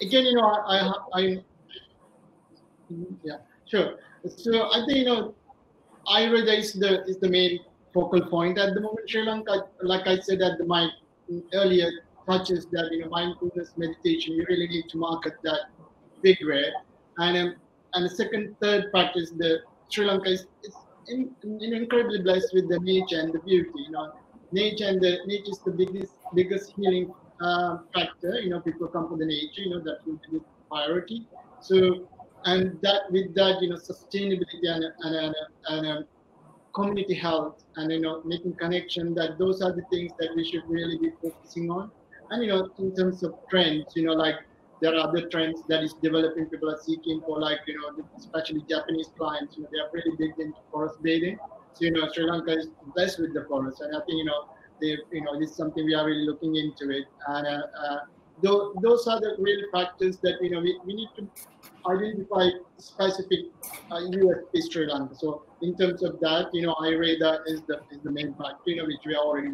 Again, yeah, sure. So I think, Ayurveda is the main focal point at the moment. Sri Lanka, like I said at my earlier touches, that mindfulness meditation, you really need to market that big way. And the second, third part is the Sri Lanka is incredibly blessed with the nature and the beauty. Nature is the biggest healing factor. People come for the nature. That will be the priority. So, and that with that, sustainability and community health and making connection, that those are the things that we should really be focusing on. And in terms of trends, like there are other trends that is developing, people are seeking for, like especially Japanese clients, they are really big into forest bathing. So Sri Lanka is blessed with the forest, and I think this is something we are really looking into it. And those are the real factors that we need to identify specific USP Sri Lanka. So in terms of that, Ayurveda is the main factor, which we already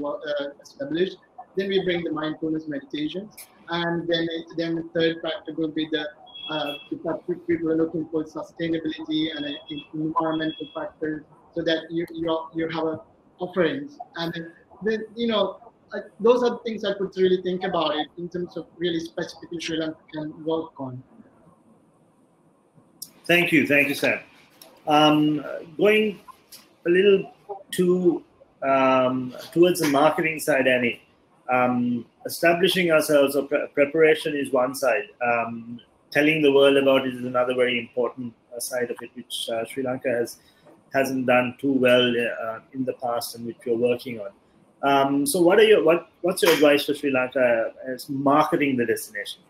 established. Then we bring the mindfulness meditations, and then the third factor will be the people are looking for sustainability and environmental factors, so that you have offerings, and then those are the things I could really think about it in terms of really specifically Sri Lanka can work on. Thank you, Sam. Going a little towards the marketing side, Annie. Establishing ourselves, or preparation is one side. Telling the world about it is another very important side of it, which Sri Lanka hasn't done too well in the past, and which we're working on. So, what's your advice for Sri Lanka as marketing the destination?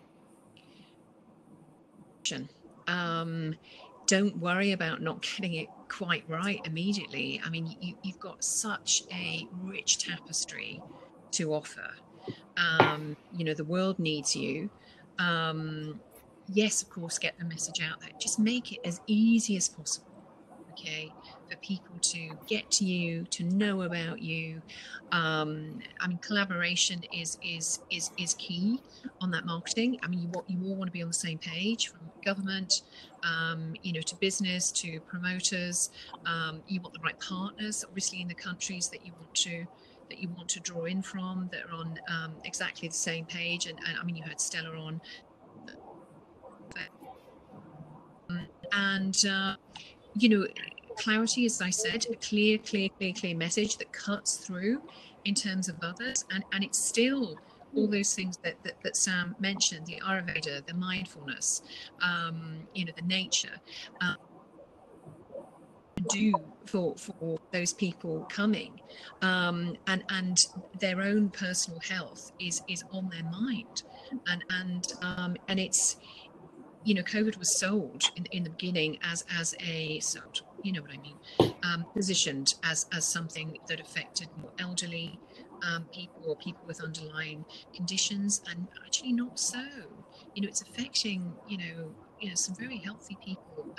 Don't worry about not getting it quite right immediately. I mean, you've got such a rich tapestry to offer. The world needs you. Yes, of course, get the message out there. Just make it as easy as possible, okay, for people to get to you, to know about you. I mean, collaboration is key on that marketing. I mean, you all want to be on the same page, from government, to business, to promoters. You want the right partners, obviously, in the countries that you want to draw in from, that are on exactly the same page. And I mean, you had Stella on. Clarity, as I said, a clear message that cuts through in terms of others, and it's still all those things that Sam mentioned: the Ayurveda, the mindfulness, the nature. Do for those people coming, and their own personal health is on their mind, and it's. COVID was sold in the beginning as a sort, what I mean, positioned as something that affected more elderly people, or people with underlying conditions, and actually not so. It's affecting some very healthy people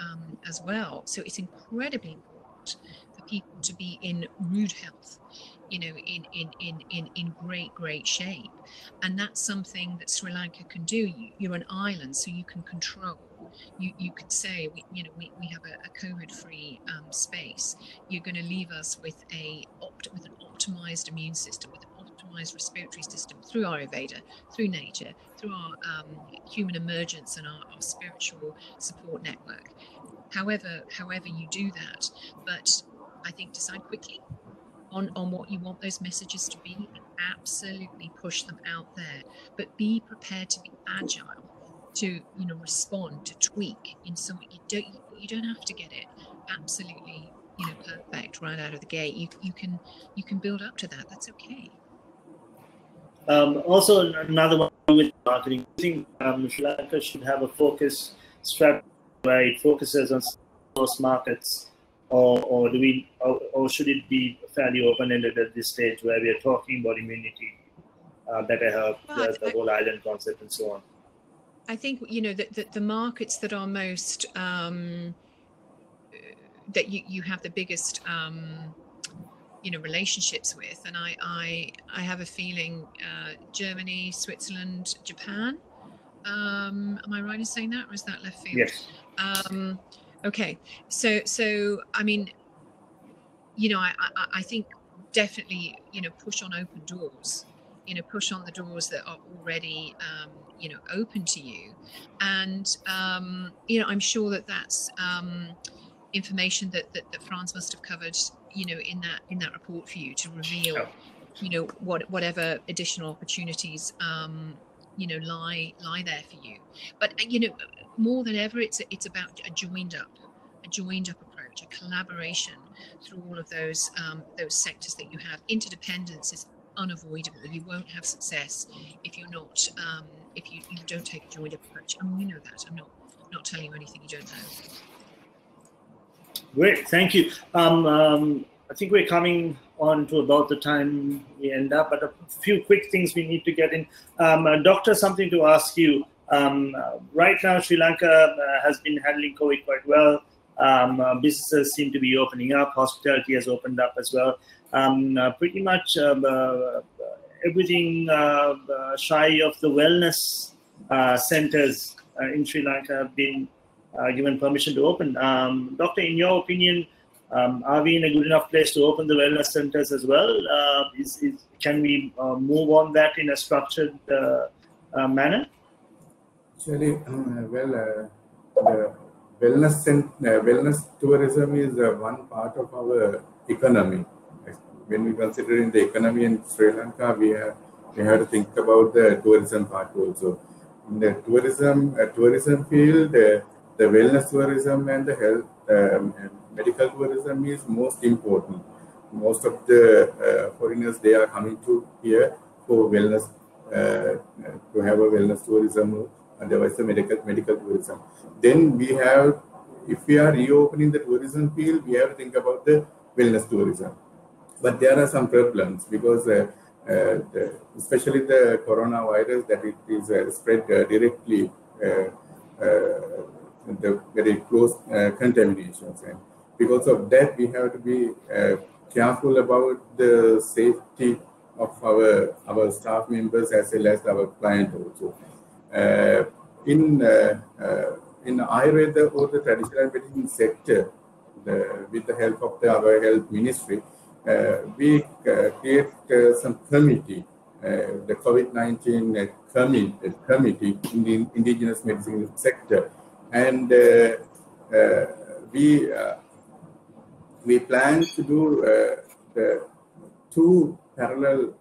as well. So it's incredibly important for people to be in rude health, in great shape. And that's something that Sri Lanka can do. You're an island, so you can control. You could say, we have a COVID-free space. You're going to leave us with an optimized immune system, with an optimized respiratory system, through Ayurveda, through nature, through our human emergence and our spiritual support network. However you do that, but I think decide quickly on what you want those messages to be, and absolutely push them out there, but be prepared to be agile, to respond, to tweak in some way. You don't have to get it absolutely perfect right out of the gate. You can build up to that. That's okay. Also, another one with marketing, I think Sri Lanka should have a focus strategy where it focuses on those markets, or should it be fairly open-ended at this stage, where we are talking about immunity, better health, the whole island concept, and so on? I think the markets that are most that you have the biggest relationships with, and I have a feeling Germany, Switzerland, Japan. Am I right in saying that, or is that left field? Yes. Okay, so I mean, I think definitely, push on open doors, push on the doors that are already, open to you. And, I'm sure that that's information that Franz must have covered, in that report for you to reveal, whatever additional opportunities, lie there for you. But, more than ever, it's about a joined up approach, a collaboration through all of those sectors that you have. Interdependence is unavoidable. You won't have success if you're not if you don't take a joined up approach. You know that. I'm not telling you anything you don't know. Great, thank you. I think we're coming on to about the time we end up, but a few quick things we need to get in. Doctor, something to ask you. Right now, Sri Lanka has been handling COVID quite well. Businesses seem to be opening up. Hospitality has opened up as well. Pretty much everything shy of the wellness centers in Sri Lanka have been given permission to open. Doctor, in your opinion, are we in a good enough place to open the wellness centers as well? Can we move on that in a structured manner? Actually, the wellness tourism is one part of our economy. When we consider in the economy in Sri Lanka, we have to think about the tourism part also. In the tourism field, the wellness tourism and the health medical tourism is most important. Most of the foreigners, they are coming to here for wellness, to have a wellness tourism, otherwise the medical tourism. Then we have, if we are reopening the tourism field, we have to think about the wellness tourism. But there are some problems because especially the coronavirus, that it is spread directly, the very close contaminations. And because of that, we have to be careful about the safety of our staff members as well as our client also. In Ayurveda or the traditional medicine sector, with the help of our health ministry, we create some committee, the COVID-19 committee in the indigenous medicine sector, and we plan to do the two parallel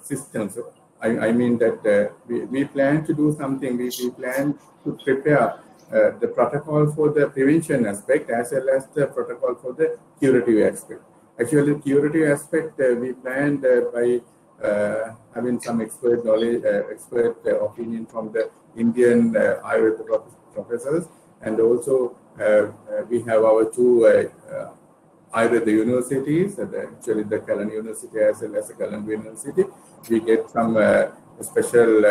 systems. I mean that we plan to do something. We plan to prepare the protocol for the prevention aspect as well as the protocol for the curative aspect. Actually, the curative aspect we planned by having some expert knowledge, expert opinion from the Indian Ayurveda professors, and also we have our two Ayurveda universities, actually the Kalan University as well as the Colombo University. We get some special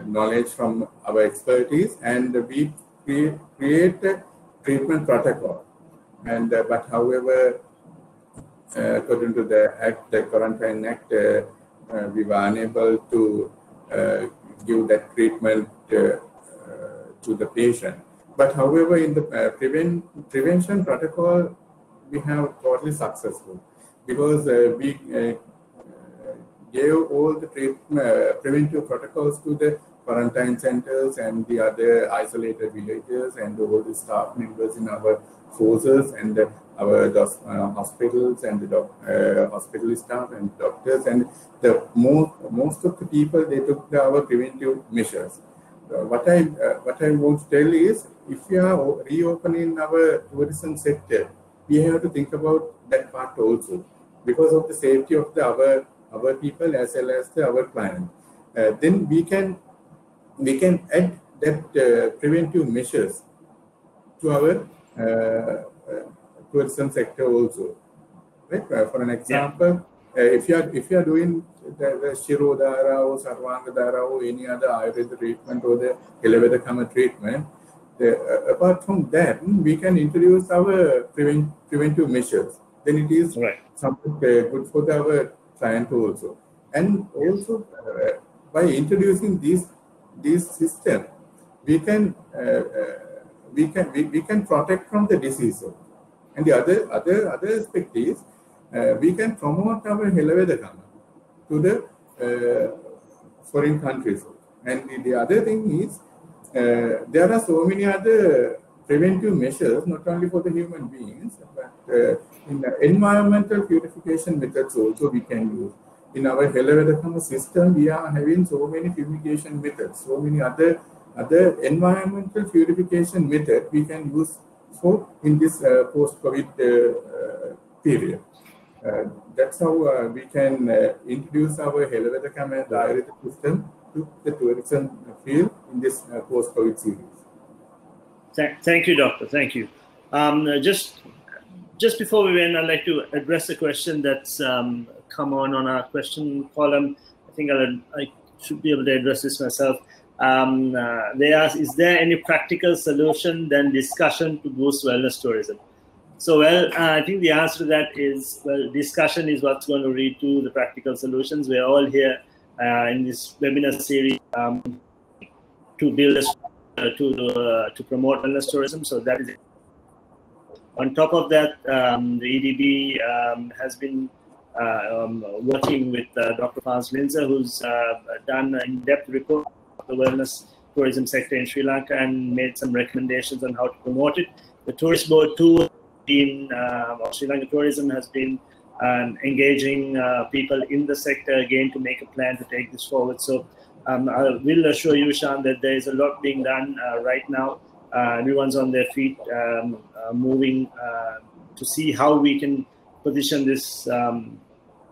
knowledge from our expertise, and we create a treatment protocol. And but however, according to the Act, the Quarantine Act, we were unable to give that treatment to the patient. But however, in the prevention protocol, we have totally successful because we gave all the preventive protocols to the quarantine centers and the other isolated villages and all the staff members in our forces and our hospitals and the hospital staff and doctors, and the most of the people, they took our preventive measures. What I want to tell is, if we are reopening our tourism sector, we have to think about that part also, because of the safety of our people as well as our client. Then we can add that preventive measures to our tourism sector also. Right? For an example, if you are doing the Shirodhara or Sarvangadhara or any other Ayurveda treatment or the Elaveda Kama treatment, apart from that, we can introduce our preventive measures. Then it is somewhat good for our client also. And also by introducing this system, we can we can protect from the disease. And the other aspect is we can promote our Helavedakama to the foreign countries. And the other thing is there are so many other preventive measures, not only for the human beings, but in the environmental purification methods also we can use. In our Helavedakama system, we are having so many purification methods, so many other environmental purification methods we can use for in this post-COVID period. That's how we can introduce our Helavedakama diuretic system to the tourism field in this post-COVID series. Thank you, Doctor. Thank you. Just before we end, I'd like to address a question that's come on our question column. I think I should be able to address this myself. They ask, is there any practical solution than discussion to boost wellness tourism? So, well, I think the answer to that is, well, discussion is what's going to lead to the practical solutions. We're all here in this webinar series to build to promote wellness tourism. So that is it. On top of that, the EDB has been working with Dr. Franz Linzer, who's done an in-depth report of the wellness tourism sector in Sri Lanka and made some recommendations on how to promote it. The tourist board too, of Sri Lanka tourism, has been engaging people in the sector again to make a plan to take this forward. So I will assure you, Shan, that there is a lot being done right now. Everyone's on their feet, moving to see how we can position this,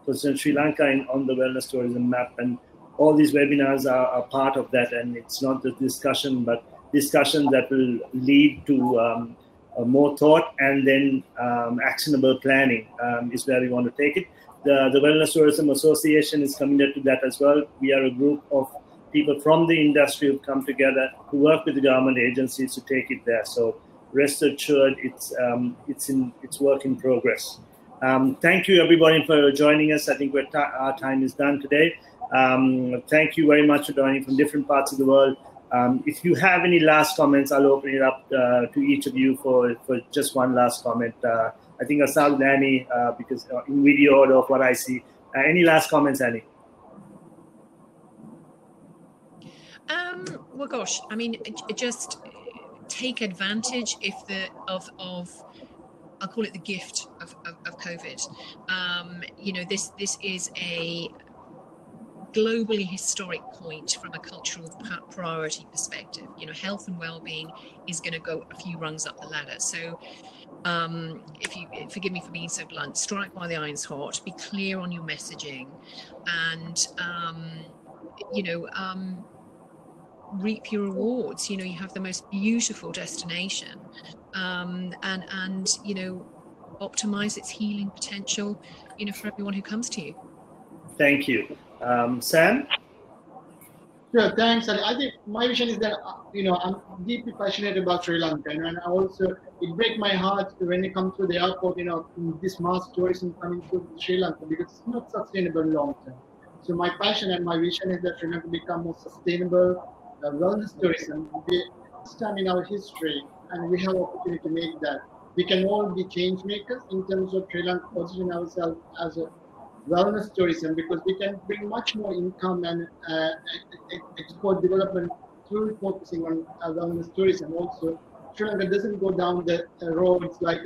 position Sri Lanka on the wellness tourism map. And all these webinars are part of that. And it's not the discussion, but discussion that will lead to more thought and then actionable planning is where we want to take it. The Wellness Tourism Association is committed to that as well. We are a group of people from the industry who come together to work with the government agencies to take it there. So rest assured, it's work in progress. Thank you everybody for joining us. I think our time is done today. Thank you very much for joining from different parts of the world. If you have any last comments, I'll open it up to each of you for just one last comment. I think I'll start with Annie because in video order of what I see. Any last comments, Annie? Well, gosh, I mean, just take advantage of I'll call it the gift of COVID. You know, this is a globally historic point from a cultural priority perspective. You know, health and well-being is going to go a few rungs up the ladder. So if you forgive me for being so blunt, strike while the iron's hot, be clear on your messaging, and you know, reap your rewards. You know, you have the most beautiful destination, and you know, optimize its healing potential, you know, for everyone who comes to you. Thank you. Sam? Sure, thanks. I think my vision is that, you know, I'm deeply passionate about Sri Lanka, and also it breaks my heart when it comes to the airport, you know, this mass tourism coming to Sri Lanka, because it's not sustainable long term. So my passion and my vision is that Sri Lanka become more sustainable wellness tourism. First time in our history, and we have opportunity to make that. We can all be change makers in terms of Sri Lanka positioning ourselves as a wellness tourism, because we can bring much more income and export development through focusing on wellness tourism. Also, Sri Lanka doesn't go down the roads like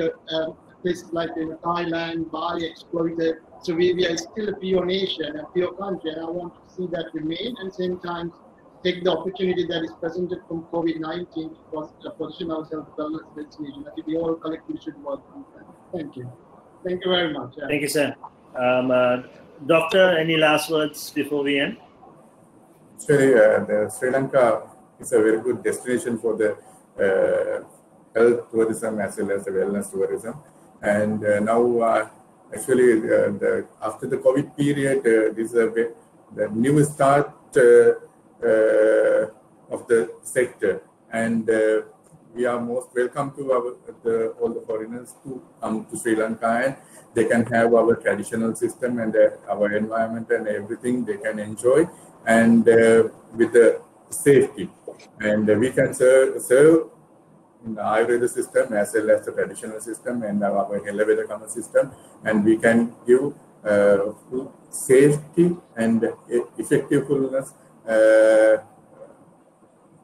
places like in Thailand, Bali exploited. So we are still a pure nation, a pure country, and I want to see that remain, and at the same time take the opportunity that is presented from COVID-19 to position ourselves as a wellness destination. I think we all collectively should work on that. Thank you. Thank you very much. Thank you, sir. Doctor, any last words before we end? Actually, the Sri Lanka is a very good destination for the health tourism as well as the wellness tourism. And now, actually, after the COVID period, this is the new start of the sector, and we are most welcome to all the foreigners to come to Sri Lanka, and they can have our traditional system and our environment and everything they can enjoy, and with the safety, and we can serve in the Ayurveda system as well as the traditional system and our Ayurveda Karma system, and we can give full safety and effectiveness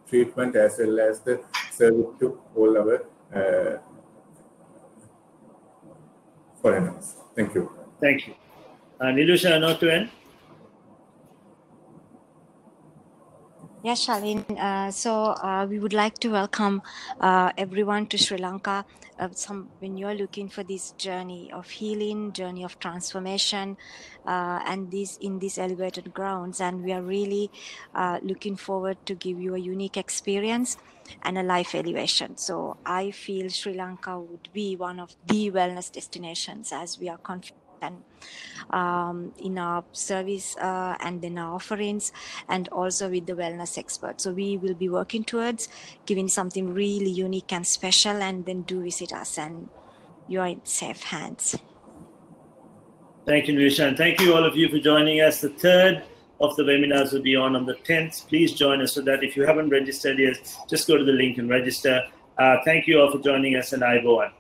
treatment as well as the service to all our foreigners. Thank you. Thank you. Nilusha, note to end? Yes, Shalin. We would like to welcome everyone to Sri Lanka. When you're looking for this journey of healing, journey of transformation, and in these elevated grounds, and we are really looking forward to give you a unique experience and a life elevation. So I feel Sri Lanka would be one of the wellness destinations, as we are confident in our service and in our offerings, and also with the wellness experts. So we will be working towards giving something really unique and special, and then do visit us, and you are in safe hands. Thank you, Nilusha, and thank you all of you for joining us. The third of the webinars will be on the 10th. Please join us, so that if you haven't registered yet, just go to the link and register. Thank you all for joining us, and Ayubowan.